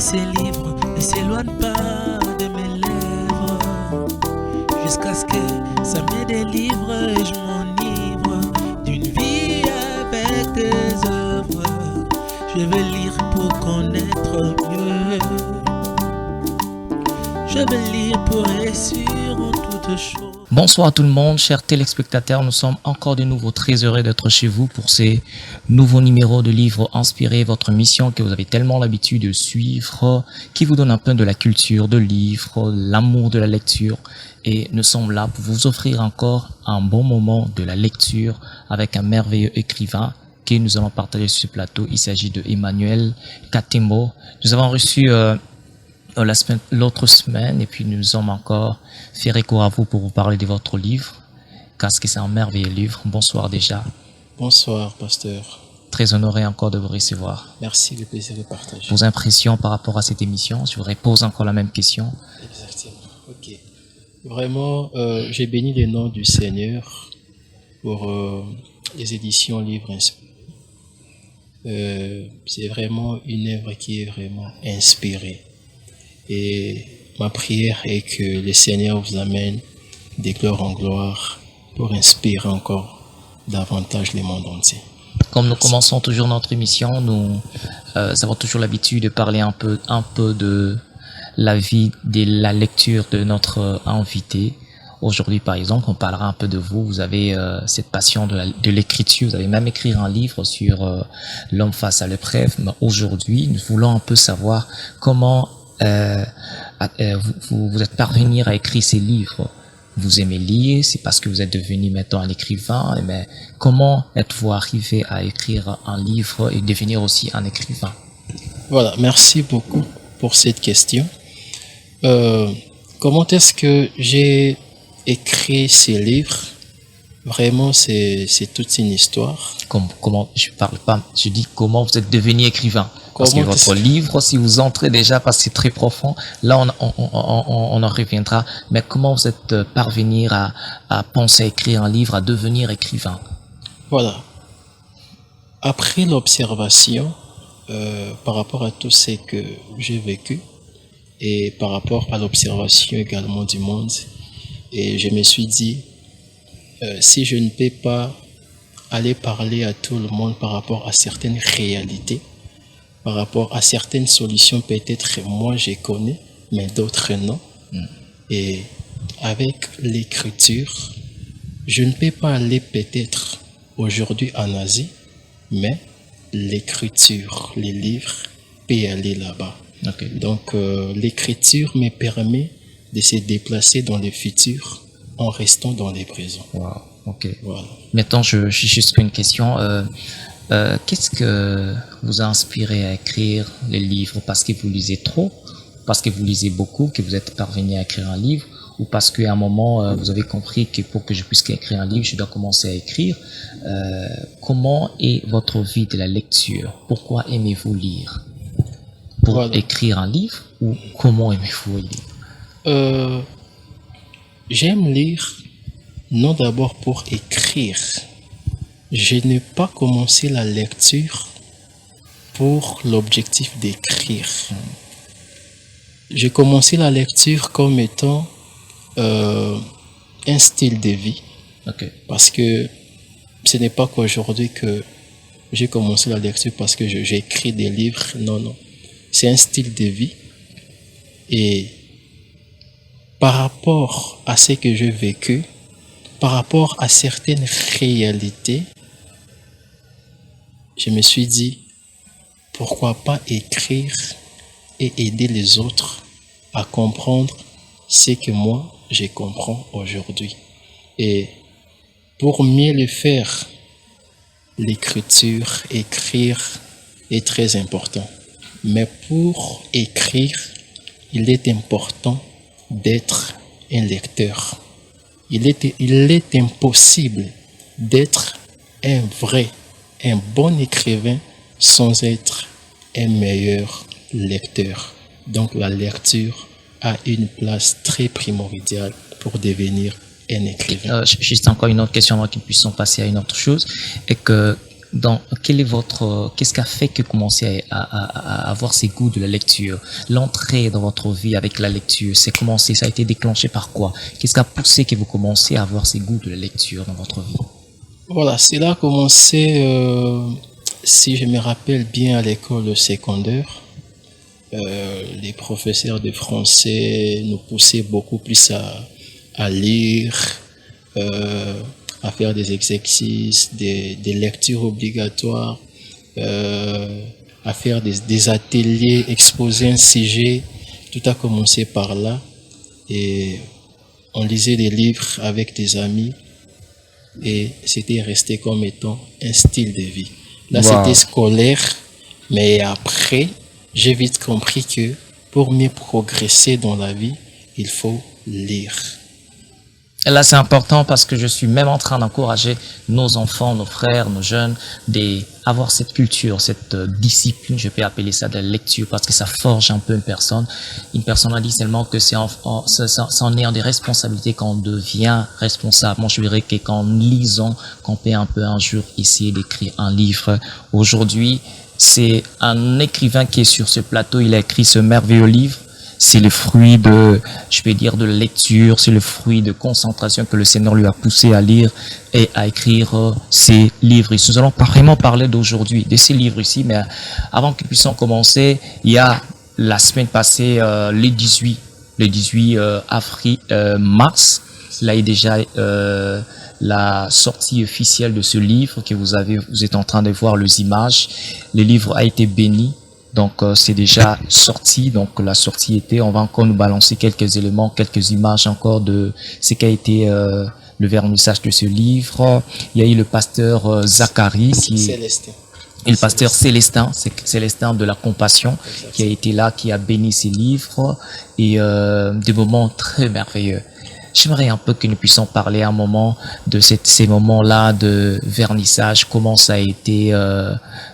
ces livres ne s'éloignent pas de mes lèvres, jusqu'à ce que ça me délivre et je m'enivre d'une vie avec tes œuvres. Je veux lire pour connaître mieux, je veux lire pour réussir en toutes choses. Bonsoir à tout le monde, chers téléspectateurs. Nous sommes encore de nouveau très heureux d'être chez vous pour ces nouveaux numéros de livres inspirés, votre mission que vous avez tellement l'habitude de suivre, qui vous donne un peu de la culture, de livres, l'amour de la lecture. Et nous sommes là pour vous offrir encore un bon moment de la lecture avec un merveilleux écrivain que nous allons partager sur ce plateau. Il s'agit de Emmanuel Katemo. Nous avons reçu l'autre semaine et puis nous sommes encore fait recours à vous pour vous parler de votre livre, parce que c'est un merveilleux livre. Bonsoir déjà. Bonsoir, pasteur. Très honoré encore de vous recevoir. Merci, le plaisir de partager. Vos impressions par rapport à cette émission? Je vous repose encore la même question. Exactement, ok. Vraiment, j'ai béni le nom du Seigneur pour les éditions Livres Inspirés. C'est vraiment une œuvre qui est vraiment inspirée. Et ma prière est que le Seigneur vous amène de gloire en gloire pour inspirer encore davantage le monde entier. Comme nous commençons toujours notre émission, nous avons toujours l'habitude de parler un peu de la vie, de la lecture de notre invité. Aujourd'hui, par exemple, on parlera un peu de vous. Vous avez cette passion de l'écriture. Vous avez même écrit un livre sur l'homme face à l'épreuve. Mais aujourd'hui, nous voulons un peu savoir comment vous êtes parvenu à écrire ces livres. Vous aimez lire, c'est parce que vous êtes devenu maintenant un écrivain, mais comment êtes-vous arrivé à écrire un livre et devenir aussi un écrivain? Voilà, merci beaucoup pour cette question. Comment est-ce que j'ai écrit ces livres? Vraiment, c'est toute une histoire. Comment, je parle pas, je dis comment vous êtes devenu écrivain. Parce que votre livre, si vous entrez déjà, parce que c'est très profond, là on en reviendra. Mais comment vous êtes parvenu à penser à écrire un livre, à devenir écrivain? Voilà. Après l'observation, par rapport à tout ce que j'ai vécu, et par rapport à l'observation également du monde, et je me suis dit, si je ne peux pas aller parler à tout le monde par rapport à certaines réalités, par rapport à certaines solutions, peut-être moi je connais, mais d'autres non. Et avec l'écriture, je ne peux pas aller peut-être aujourd'hui en Asie, mais l'écriture, les livres, peut aller là-bas. Okay. Donc l'écriture me permet de se déplacer dans le futur en restant dans les présents. Wow, ok. Voilà. Maintenant, je juste une question. Qu'est-ce que vous a inspiré à écrire les livres? Parce que vous lisez trop, parce que vous lisez beaucoup, que vous êtes parvenu à écrire un livre, ou parce qu'à un moment, vous avez compris que pour que je puisse écrire un livre, je dois commencer à écrire. Comment est votre vie de la lecture? Pourquoi aimez-vous lire? Pour écrire un livre, ou comment aimez-vous lire? J'aime lire, non d'abord pour écrire. Je n'ai pas commencé la lecture pour l'objectif d'écrire. J'ai commencé la lecture comme étant un style de vie. Okay. Parce que ce n'est pas qu'aujourd'hui que j'ai commencé la lecture parce que j'ai écrit des livres. Non, non. C'est un style de vie. Et par rapport à ce que j'ai vécu, par rapport à certaines réalités, je me suis dit, pourquoi pas écrire et aider les autres à comprendre ce que moi, je comprends aujourd'hui. Et pour mieux le faire, l'écriture, écrire est très important. Mais pour écrire, il est important d'être un lecteur. Il est impossible d'être un bon écrivain sans être un meilleur lecteur. Donc la lecture a une place très primordiale pour devenir un écrivain. Juste encore une autre question avant qu'ils puissent passer à une autre chose. Et que qu'est-ce qui a fait que vous commencez à avoir ces goûts de la lecture? L'entrée dans votre vie avec la lecture, ça a été déclenché par quoi? Qu'est-ce qui a poussé que vous commencez à avoir ces goûts de la lecture dans votre vie? Voilà, cela a commencé, si je me rappelle bien, à l'école secondaire. Les professeurs de français nous poussaient beaucoup plus à lire, à faire des exercices, des lectures obligatoires, à faire des ateliers, exposer un sujet. Tout a commencé par là et on lisait des livres avec des amis et c'était resté comme étant un style de vie. Là, Wow. c'était scolaire, mais après, j'ai vite compris que pour mieux progresser dans la vie, il faut lire. Et là, c'est important parce que je suis même en train d'encourager nos enfants, nos frères, nos jeunes, d'avoir cette culture, cette discipline, je peux appeler ça de la lecture, parce que ça forge un peu une personne. Une personne a dit seulement que c'est en ayant des responsabilités qu'on devient responsable. Moi, je dirais que qu'en lisant, qu'on peut un peu un jour essayer d'écrire un livre. Aujourd'hui, c'est un écrivain qui est sur ce plateau, il a écrit ce merveilleux livre. C'est le fruit de, je peux dire, de lecture, c'est le fruit de concentration que le Seigneur lui a poussé à lire et à écrire ces livres. Et nous allons pas vraiment parler d'aujourd'hui, de ces livres ici, mais avant que nous puissions commencer, il y a la semaine passée, le 18 mars, là il y a déjà la sortie officielle de ce livre que vous êtes en train de voir les images. Le livre a été béni. Donc c'est déjà sorti, donc la sortie était, on va encore nous balancer quelques éléments, quelques images encore de ce qu'a été le vernissage de ce livre. Il y a eu le pasteur Zacharie Célestin. et le pasteur Célestin de la Compassion qui a été là, qui a béni ces livres et des moments très merveilleux. J'aimerais un peu que nous puissions parler un moment de ces moments-là de vernissage, comment ça a été,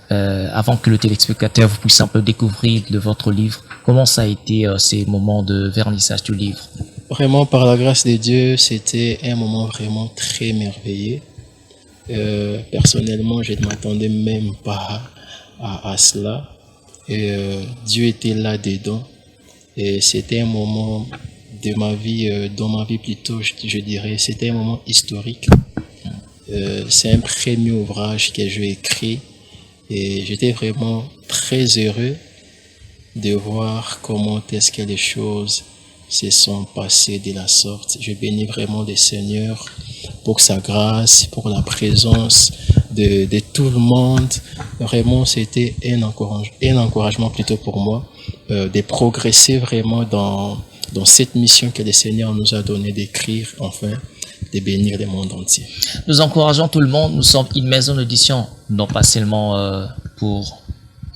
avant que le téléspectateur vous puisse un peu découvrir de votre livre, comment ça a été ces moments de vernissage du livre. Vraiment, par la grâce de Dieu, c'était un moment vraiment très merveilleux. Personnellement, je ne m'attendais même pas à cela. Et Dieu était là-dedans. Et c'était un moment de ma vie, dans ma vie plutôt, je dirais, c'était un moment historique. C'est un premier ouvrage que j'ai écrit et j'étais vraiment très heureux de voir comment est-ce que les choses se sont passées de la sorte. Je bénis vraiment le Seigneur pour sa grâce, pour la présence de tout le monde. Vraiment, c'était un encouragement plutôt pour moi de progresser vraiment dans cette mission que le Seigneur nous a donnée d'écrire, enfin, de bénir le monde entier. Nous encourageons tout le monde. Nous sommes une maison d'édition, non pas seulement pour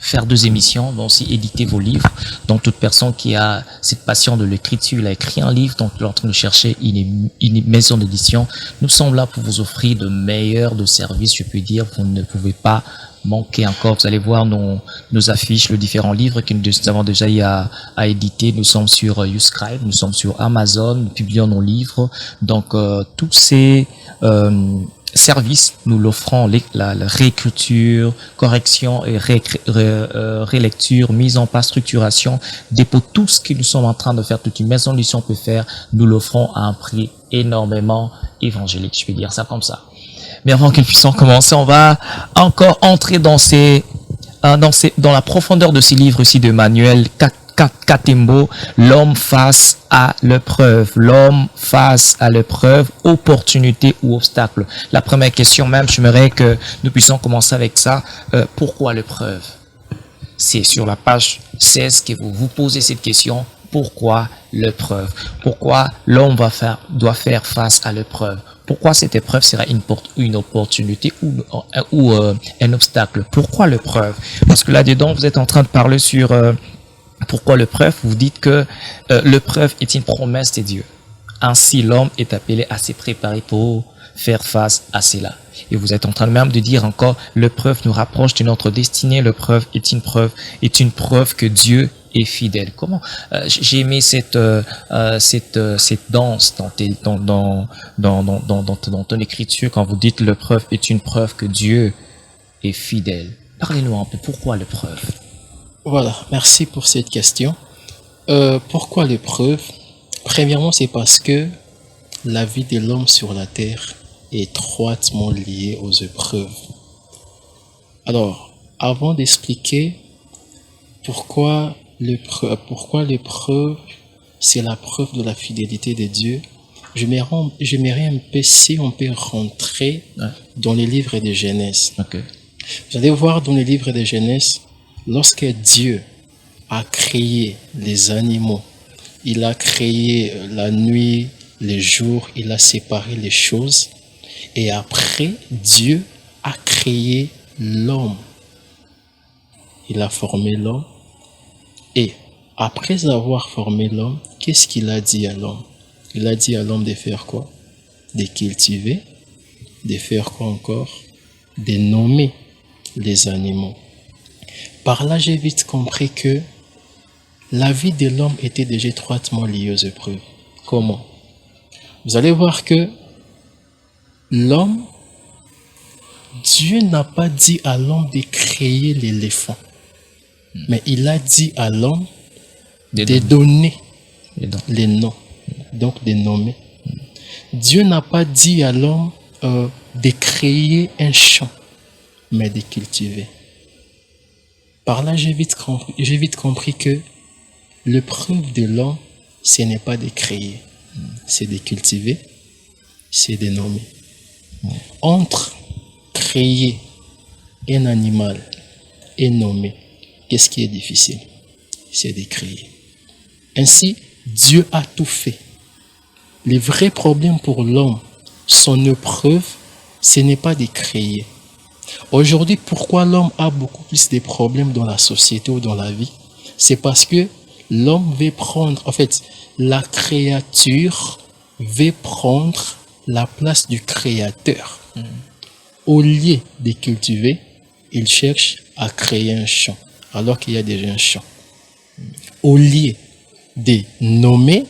faire 2 émissions, mais aussi éditer vos livres. Donc toute personne qui a cette passion de l'écriture, il a écrit un livre, donc il est en train de chercher une maison d'édition. Nous sommes là pour vous offrir de meilleurs de services, je peux dire. Vous ne pouvez pas manquer encore. Vous allez voir nos affiches, les différents livres que nous avons déjà eu à éditer. Nous sommes sur YouScribe, nous sommes sur Amazon, nous publions nos livres. Donc tous ces services, nous l'offrons, la réécriture, correction et rélecture, mise en place, structuration, dépôt, tout ce que nous sommes en train de faire, toute une maison d'édition peut faire, nous l'offrons à un prix énormément évangélique, je peux dire ça comme ça. Mais avant que nous puissions commencer, on va encore entrer dans la profondeur de ces livres ici de Manuel Katembo, l'homme face à l'épreuve. L'homme face à l'épreuve, opportunité ou obstacle. La première question même, j'aimerais que nous puissions commencer avec ça. Pourquoi l'épreuve? C'est sur la page 16 que vous vous posez cette question. Pourquoi l'épreuve? Pourquoi l'homme doit faire face à l'épreuve? Pourquoi cette épreuve sera une opportunité ou un obstacle? Pourquoi l'épreuve? Parce que là-dedans, vous êtes en train de parler sur pourquoi l'épreuve. Vous dites que l'épreuve est une promesse de Dieu. Ainsi, l'homme est appelé à se préparer pour faire face à cela. Et vous êtes en train même de dire encore, l'épreuve nous rapproche de notre destinée. L'épreuve est une preuve que Dieu est fidèle. Comment j'ai aimé cette danse dans ton écriture quand vous dites l'épreuve est une preuve que Dieu est fidèle. Parlez-nous un peu, pourquoi l'épreuve? Voilà, merci pour cette question. Pourquoi l'épreuve? Premièrement, c'est parce que la vie de l'homme sur la terre est étroitement liée aux épreuves. Alors, avant d'expliquer pourquoi l'épreuve, c'est la preuve de la fidélité de Dieu, j'aimerais un peu, si on peut rentrer dans les livres de Genèse. Okay. Vous allez voir dans les livres de Genèse, lorsque Dieu a créé les animaux, il a créé la nuit, les jours, il a séparé les choses. Et après, Dieu a créé l'homme. Il a formé l'homme. Et après avoir formé l'homme, qu'est-ce qu'il a dit à l'homme? Il a dit à l'homme de faire quoi? De cultiver, de faire quoi encore? De nommer les animaux. Par là, j'ai vite compris que la vie de l'homme était déjà étroitement liée aux épreuves. Comment? Vous allez voir que l'homme, Dieu n'a pas dit à l'homme de créer l'éléphant, mais il a dit à l'homme de donner les noms, donc de nommer. Dieu n'a pas dit à l'homme de créer un champ, mais de cultiver. Par là, j'ai vite compris que l'épreuve de l'homme, ce n'est pas de créer, c'est de cultiver, c'est de nommer. Entre créer un animal et nommer, qu'est-ce qui est difficile? C'est de créer. Ainsi, Dieu a tout fait. Le vrai problème pour l'homme, son épreuve, ce n'est pas de créer. Aujourd'hui, pourquoi l'homme a beaucoup plus de problèmes dans la société ou dans la vie? C'est parce que l'homme veut prendre, en fait, la créature veut prendre la place du créateur. Au lieu de cultiver, il cherche à créer un champ, alors qu'il y a déjà un champ. Au lieu de nommer,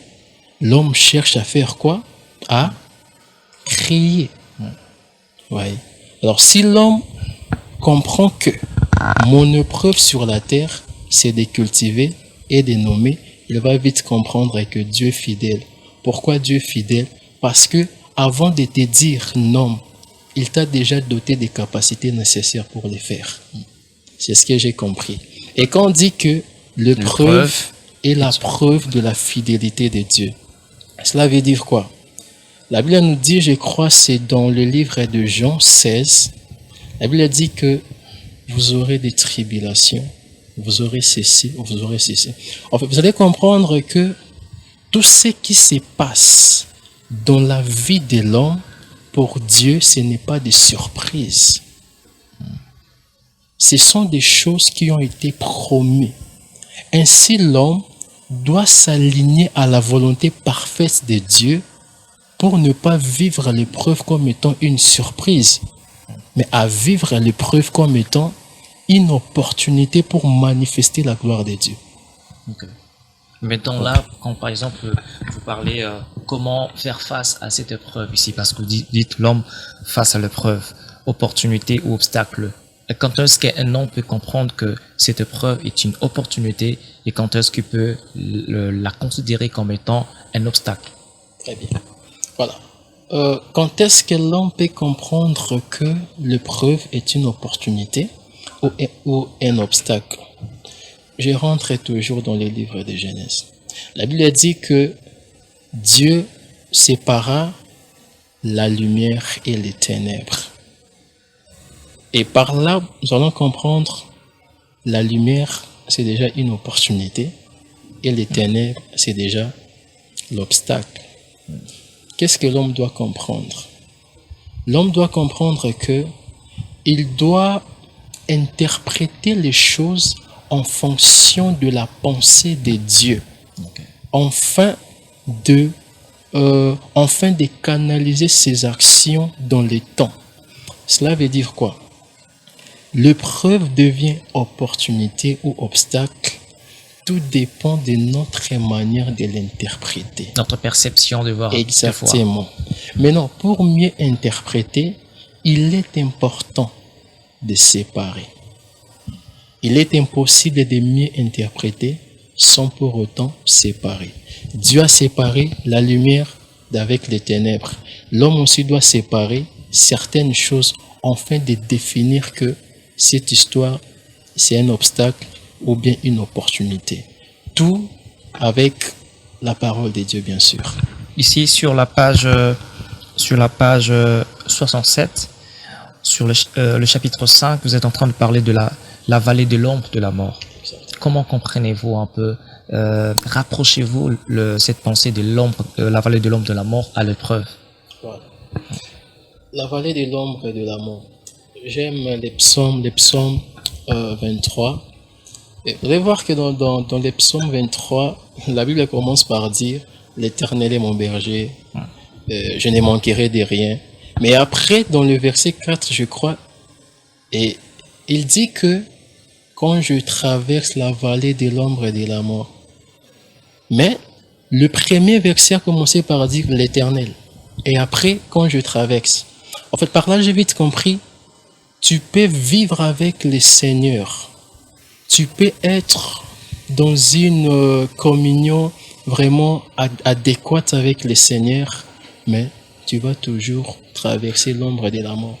l'homme cherche à faire quoi? À créer. Ouais. Alors, si l'homme comprend que mon épreuve sur la terre, c'est de cultiver et de nommer, il va vite comprendre que Dieu est fidèle. Pourquoi Dieu est fidèle? Parce que avant de te dire non, il t'a déjà doté des capacités nécessaires pour les faire. C'est ce que j'ai compris. Et quand on dit que l'épreuve est la preuve de la fidélité de Dieu, cela veut dire quoi? La Bible nous dit, je crois, c'est dans le livre de Jean 16, la Bible dit que vous aurez des tribulations, vous aurez ceci, vous aurez ceci. En fait, vous allez comprendre que tout ce qui se passe dans la vie de l'homme, pour Dieu, ce n'est pas des surprises. Ce sont des choses qui ont été promises. Ainsi, l'homme doit s'aligner à la volonté parfaite de Dieu pour ne pas vivre l'épreuve comme étant une surprise, mais à vivre l'épreuve comme étant une opportunité pour manifester la gloire de Dieu. Okay. Maintenant là, quand par exemple vous parlez comment faire face à cette épreuve ici, parce que vous dites l'homme face à l'épreuve, opportunité ou obstacle. Et quand est-ce qu'un homme peut comprendre que cette épreuve est une opportunité et quand est-ce qu'il peut la considérer comme étant un obstacle? Très bien. Voilà. Quand est-ce que l'homme peut comprendre que l'épreuve est une opportunité ou un obstacle? Je rentre toujours dans les livres de Genèse. La Bible dit que Dieu sépara la lumière et les ténèbres. Et par là, nous allons comprendre la lumière, c'est déjà une opportunité et les ténèbres, c'est déjà l'obstacle. Qu'est-ce que l'homme doit comprendre? L'homme doit comprendre que il doit interpréter les choses en fonction de la pensée de Dieu, afin de canaliser ses actions dans le temps. Cela veut dire quoi? L'épreuve devient opportunité ou obstacle. Tout dépend de notre manière de l'interpréter. Notre perception de voir. Exactement. Maintenant, pour mieux interpréter, il est important de séparer. Il est impossible de mieux interpréter sans pour autant séparer. Dieu a séparé la lumière d'avec les ténèbres. L'homme aussi doit séparer certaines choses afin de définir que cette histoire, c'est un obstacle ou bien une opportunité. Tout avec la parole de Dieu, bien sûr. Ici, sur la page 67, sur le chapitre 5, vous êtes en train de parler de la vallée de l'ombre de la mort. Comment comprenez-vous un peu, rapprochez-vous cette pensée de l'ombre, la vallée de l'ombre de la mort à l'épreuve? Voilà. La vallée de l'ombre de la mort. J'aime les psaumes 23. Et vous allez voir que dans les psaumes 23, la Bible commence par dire « L'Éternel est mon berger, je ne manquerai de rien ». Mais après, dans le verset 4, je crois, et il dit que quand je traverse la vallée de l'ombre de la mort. Mais le premier verset a commencé par dire l'Éternel. Et après, quand je traverse. En fait, par là, j'ai vite compris, tu peux vivre avec le Seigneur. Tu peux être dans une communion vraiment adéquate avec le Seigneur, mais tu vas toujours traverser l'ombre de la mort.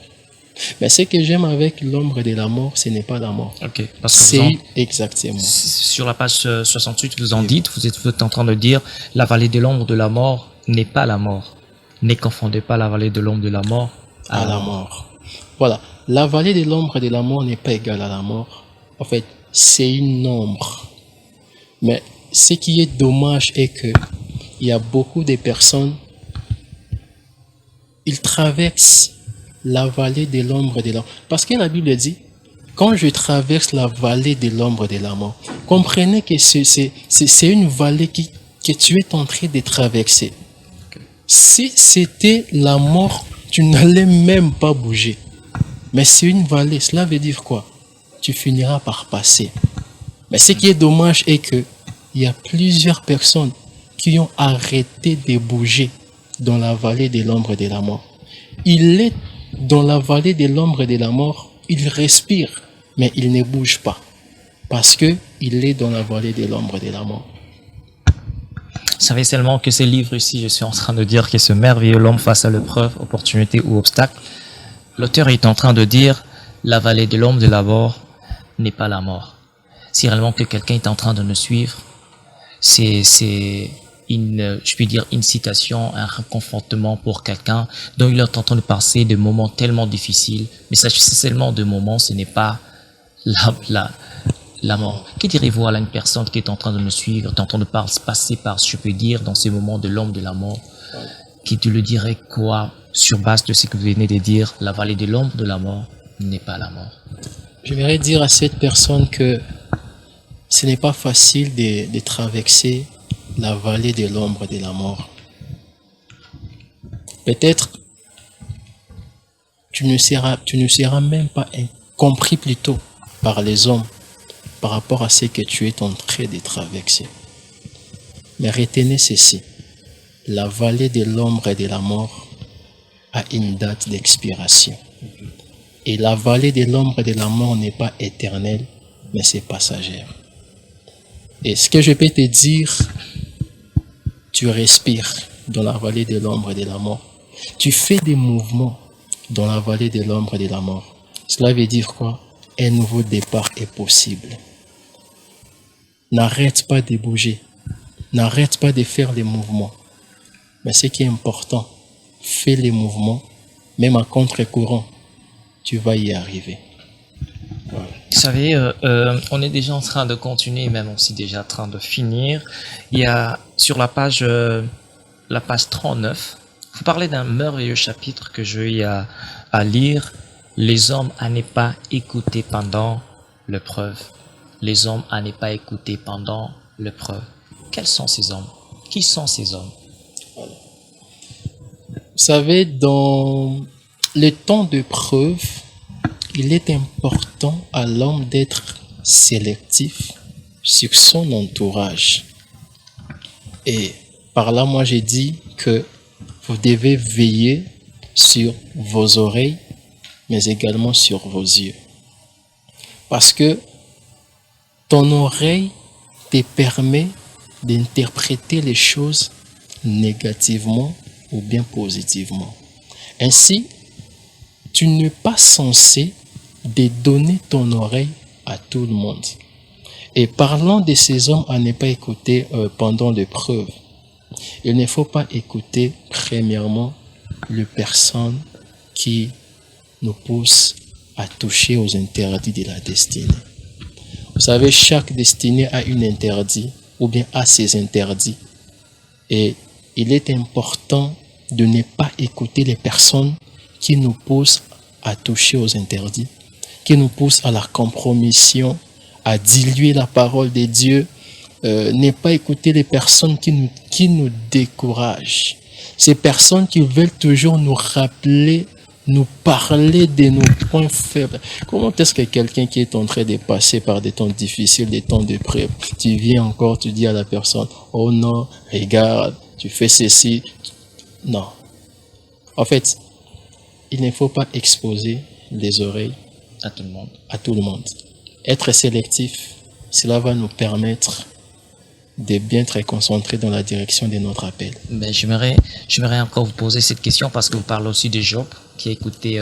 Mais ce que j'aime avec l'ombre de la mort, ce n'est pas la mort. Ok. Parce que c'est exactement. Sur la page 68, vous en dites, vous êtes en train de dire, la vallée de l'ombre de la mort n'est pas la mort. Ne confondez pas la vallée de l'ombre de la mort à la mort. Voilà. La vallée de l'ombre de la mort n'est pas égale à la mort. En fait, c'est une ombre. Mais ce qui est dommage est que il y a beaucoup de personnes, ils traversent la vallée de l'ombre de la mort. Parce que la Bible dit, quand je traverse la vallée de l'ombre de la mort, comprenez que c'est une vallée que tu es en train de traverser. Si c'était la mort, tu n'allais même pas bouger. Mais c'est une vallée, cela veut dire quoi? Tu finiras par passer. Mais ce qui est dommage est que il y a plusieurs personnes qui ont arrêté de bouger dans la vallée de l'ombre de la mort. Il est dans la vallée de l'ombre de la mort, il respire, mais il ne bouge pas. Parce que il est dans la vallée de l'ombre de la mort. Vous savez seulement que ces livres ici, je suis en train de dire que ce merveilleux l'homme face à l'épreuve, opportunité ou obstacle, l'auteur est en train de dire la vallée de l'ombre de la mort n'est pas la mort. Si réellement que quelqu'un est en train de nous suivre, c'est une, je puis dire, une citation, un réconfortement pour quelqu'un dont il est en train de passer de moments tellement difficiles. Mais sachez seulement de moments, ce n'est pas la mort. Que direz-vous à une personne qui est en train de nous suivre, qui est en train de passer par, je peux dire, dans ces moments de l'ombre de la mort, qui te le dirait quoi sur base de ce que vous venez de dire, la vallée de l'ombre de la mort n'est pas la mort? Je voudrais dire à cette personne que ce n'est pas facile de traverser la vallée de l'ombre de la mort. Peut-être tu ne seras même pas compris plutôt par les hommes par rapport à ce que tu es en train de traverser. Mais retenez ceci, la vallée de l'ombre de la mort a une date d'expiration. Et la vallée de l'ombre de la mort n'est pas éternelle, mais c'est passagère. Et ce que je peux te dire, tu respires dans la vallée de l'ombre de la mort. Tu fais des mouvements dans la vallée de l'ombre de la mort. Cela veut dire quoi? Un nouveau départ est possible. N'arrête pas de bouger. N'arrête pas de faire les mouvements. Mais ce qui est important, fais les mouvements, même à contre-courant. Tu vas y arriver. Voilà. Vous savez, on est déjà en train de continuer, même aussi déjà en train de finir. Il y a sur la page 39, vous parlez d'un merveilleux chapitre que je vais à lire. Les hommes à ne pas écouter pendant l'épreuve. Les hommes à ne pas écouter pendant l'épreuve. Quels sont ces hommes? Qui sont ces hommes? Voilà. Vous savez, dans les temps d'épreuve, il est important à l'homme d'être sélectif sur son entourage. Et par là, moi, j'ai dit que vous devez veiller sur vos oreilles, mais également sur vos yeux. Parce que ton oreille te permet d'interpréter les choses négativement ou bien positivement. Ainsi, tu n'es pas censé de donner ton oreille à tout le monde. Et parlant de ces hommes à ne pas écouter pendant l'épreuve, il ne faut pas écouter premièrement les personnes qui nous poussent à toucher aux interdits de la destinée. Vous savez, chaque destinée a un interdit ou bien a ses interdits. Et il est important de ne pas écouter les personnes qui nous poussent à toucher aux interdits, qui nous poussent à la compromission, à diluer la parole de Dieu. Ne pas écouter les personnes qui nous découragent. Ces personnes qui veulent toujours nous rappeler, nous parler de nos points faibles. Comment est-ce que quelqu'un qui est en train de passer par des temps difficiles, des temps de preuve, tu viens encore, tu dis à la personne, oh non, regarde, tu fais ceci. Non. En fait, il ne faut pas exposer les oreilles À tout le monde. à tout le monde. Être sélectif, cela va nous permettre de bien être concentrés dans la direction de notre appel. Mais j'aimerais encore vous poser cette question parce que vous parlez aussi de Job qui a écouté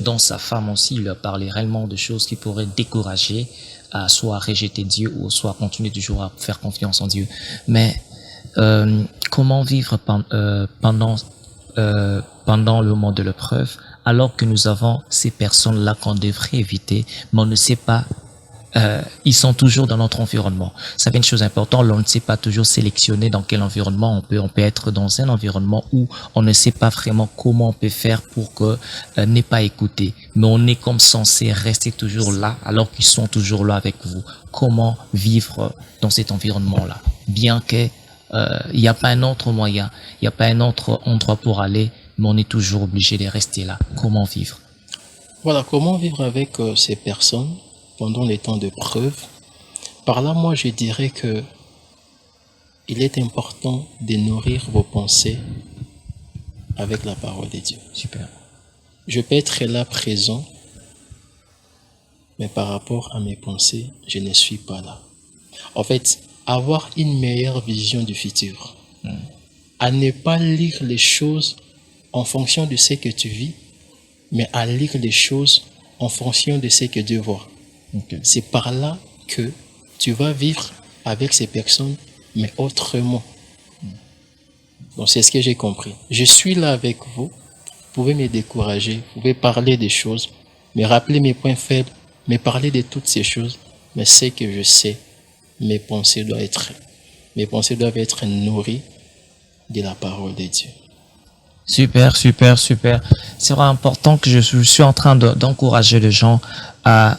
dans sa femme aussi, il a parlé réellement de choses qui pourraient décourager à soit rejeter Dieu ou soit continuer toujours à faire confiance en Dieu. Mais comment vivre pendant le moment de l'épreuve alors que nous avons ces personnes-là qu'on devrait éviter, mais on ne sait pas. Ils sont toujours dans notre environnement. Ça fait une chose importante, on ne sait pas toujours sélectionner dans quel environnement on peut être dans un environnement où on ne sait pas vraiment comment on peut faire pour que n'est pas écouté. Mais on est comme censé rester toujours là alors qu'ils sont toujours là avec vous. Comment vivre dans cet environnement-là? Bien que il n'y a pas un autre moyen, il n'y a pas un autre endroit pour aller, mais on est toujours obligé de rester là. Comment vivre? Voilà, comment vivre avec ces personnes pendant les temps de preuve. Par là, moi, je dirais que il est important de nourrir vos pensées avec la parole de Dieu. Super. Je peux être là présent, mais par rapport à mes pensées, je ne suis pas là. En fait, avoir une meilleure vision du futur, à ne pas lire les choses en fonction de ce que tu vis, mais à lire les choses en fonction de ce que Dieu voit. Okay. C'est par là que tu vas vivre avec ces personnes, mais autrement. Donc c'est ce que j'ai compris. Je suis là avec vous, vous pouvez me décourager, vous pouvez parler des choses, me rappeler mes points faibles, me parler de toutes ces choses, mais c'est que je sais, mes pensées doivent être nourries de la parole de Dieu. Super, super, super. C'est vraiment important que je suis en train d'encourager les gens à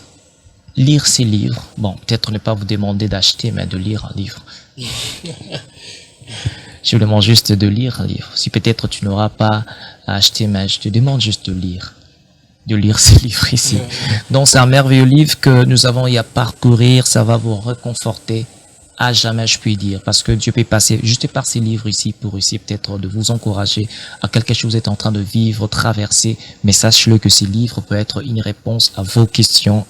lire ces livres. Bon, peut-être ne pas vous demander d'acheter, mais de lire un livre. Je vous demande juste de lire un livre. Si peut-être tu n'auras pas à acheter, mais je te demande juste de lire ces livres ici. Donc c'est un merveilleux livre que nous avons à parcourir. Ça va vous réconforter à jamais, je puis dire, parce que Dieu peut passer juste par ces livres ici pour essayer peut-être de vous encourager à quelque chose que vous êtes en train de vivre, traverser, mais sachez-le que ces livres peuvent être une réponse à vos questions,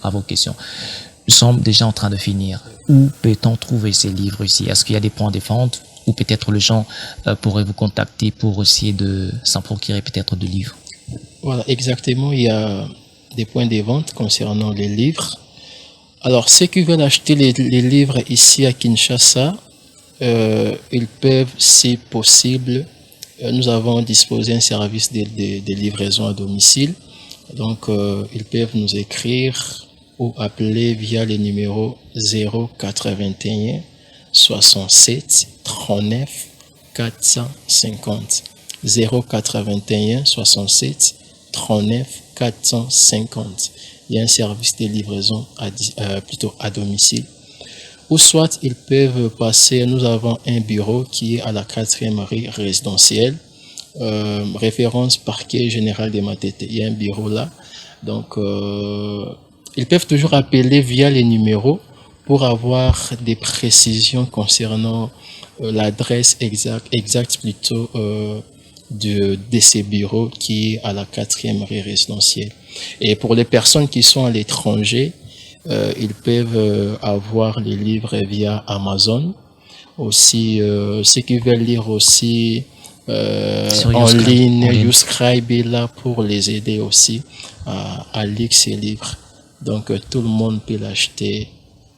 Nous sommes déjà en train de finir. Où peut-on trouver ces livres ici? Est-ce qu'il y a des points de vente ou peut-être les gens pourraient vous contacter pour essayer de s'en procurer peut-être de livres? Voilà, exactement, il y a des points de vente concernant les livres. Alors, ceux qui veulent acheter les livres ici à Kinshasa, ils peuvent, si possible, nous avons disposé un service de livraison à domicile. Donc, ils peuvent nous écrire ou appeler via les numéros 081 67 39 450. 081 67 39 450. Il y a un service de livraison à domicile. Ou soit ils peuvent passer, nous avons un bureau qui est à la 4e rue résidentielle, référence parquet général de Matete. Il y a un bureau là. Donc, ils peuvent toujours appeler via les numéros pour avoir des précisions concernant l'adresse exacte plutôt de ces bureaux qui est à la 4e rue résidentielle. Et pour les personnes qui sont à l'étranger, Ils peuvent avoir les livres via Amazon. Aussi, ceux qui veulent lire aussi Sur en YouScribe. ligne, En ligne. YouScribe est là pour les aider aussi à lire ces livres. Donc, tout le monde peut l'acheter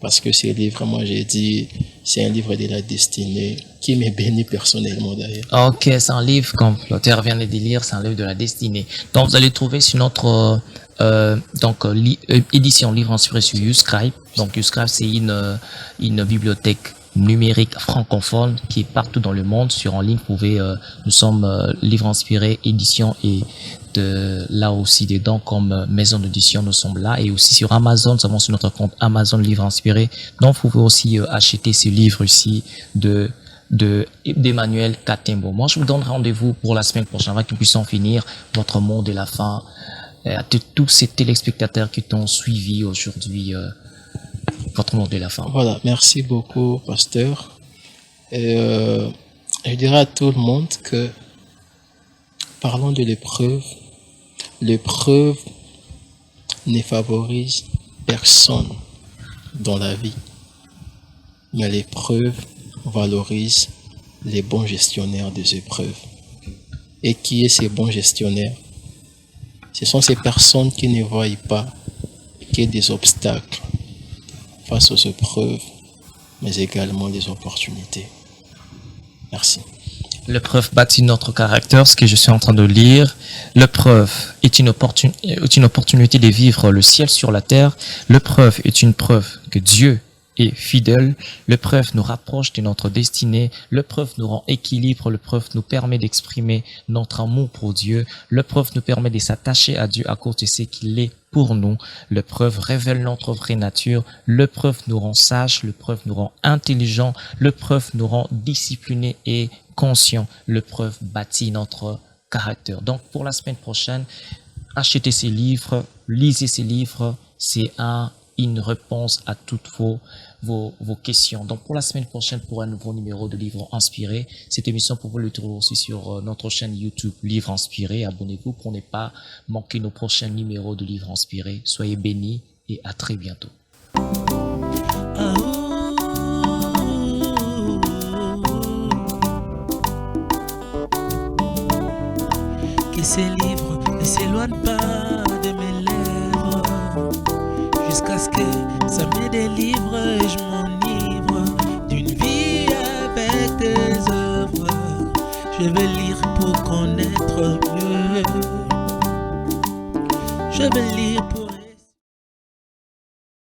parce que ces livres, moi j'ai dit, c'est un livre de la destinée qui m'est béni personnellement d'ailleurs. Ok, c'est un livre, comme l'auteur vient de lire, c'est un livre de la destinée. Donc, vous allez trouver sur notre édition livre inspiré sur YouScribe. Donc, YouScribe, c'est une bibliothèque numérique francophone qui est partout dans le monde. Sur en ligne, vous pouvez, nous sommes livre inspiré, édition et là aussi dedans comme maison d'édition, nous sommes là. Et aussi sur Amazon, nous avons sur notre compte Amazon Livre Inspiré. Donc, vous pouvez aussi acheter ces livres ici d'Emmanuel Katembo. Moi, je vous donne rendez-vous pour la semaine prochaine afin que nous puissions finir votre mot de la fin à tous ces téléspectateurs qui t'ont suivi aujourd'hui. Votre mot de la fin. Voilà, merci beaucoup, pasteur. Et je dirais à tout le monde que parlons de l'épreuve. L'épreuve ne favorise personne dans la vie, mais l'épreuve valorise les bons gestionnaires des épreuves. Et qui est ces bons gestionnaires? Ce sont ces personnes qui ne voient pas qu'il y a des obstacles face aux épreuves, mais également des opportunités. Merci. L'épreuve bâtit notre caractère, ce que je suis en train de lire. L'épreuve est une opportunité de vivre le ciel sur la terre. L'épreuve est une preuve que Dieu est fidèle. L'épreuve nous rapproche de notre destinée. L'épreuve nous rend équilibre. L'épreuve nous permet d'exprimer notre amour pour Dieu. L'épreuve nous permet de s'attacher à Dieu à cause de ce qu'il est pour nous. L'épreuve révèle notre vraie nature. L'épreuve nous rend sages. L'épreuve nous rend intelligents. L'épreuve nous rend disciplinés et conscients. L'épreuve bâtit notre caractère. Donc, pour la semaine prochaine, achetez ces livres, lisez ces livres. C'est une réponse à toutes vos questions. Donc, pour la semaine prochaine, pour un nouveau numéro de Livres Inspirés, cette émission, vous pouvez le trouver aussi sur notre chaîne YouTube Livres Inspirés. Abonnez-vous pour ne pas manquer nos prochains numéros de Livres Inspirés. Soyez bénis et à très bientôt. Que ces livres ne s'éloignent pas de mes lèvres, jusqu'à ce que ça me délivre et je m'enivre d'une vie avec tes œuvres. Je veux lire pour connaître mieux. Je veux lire pour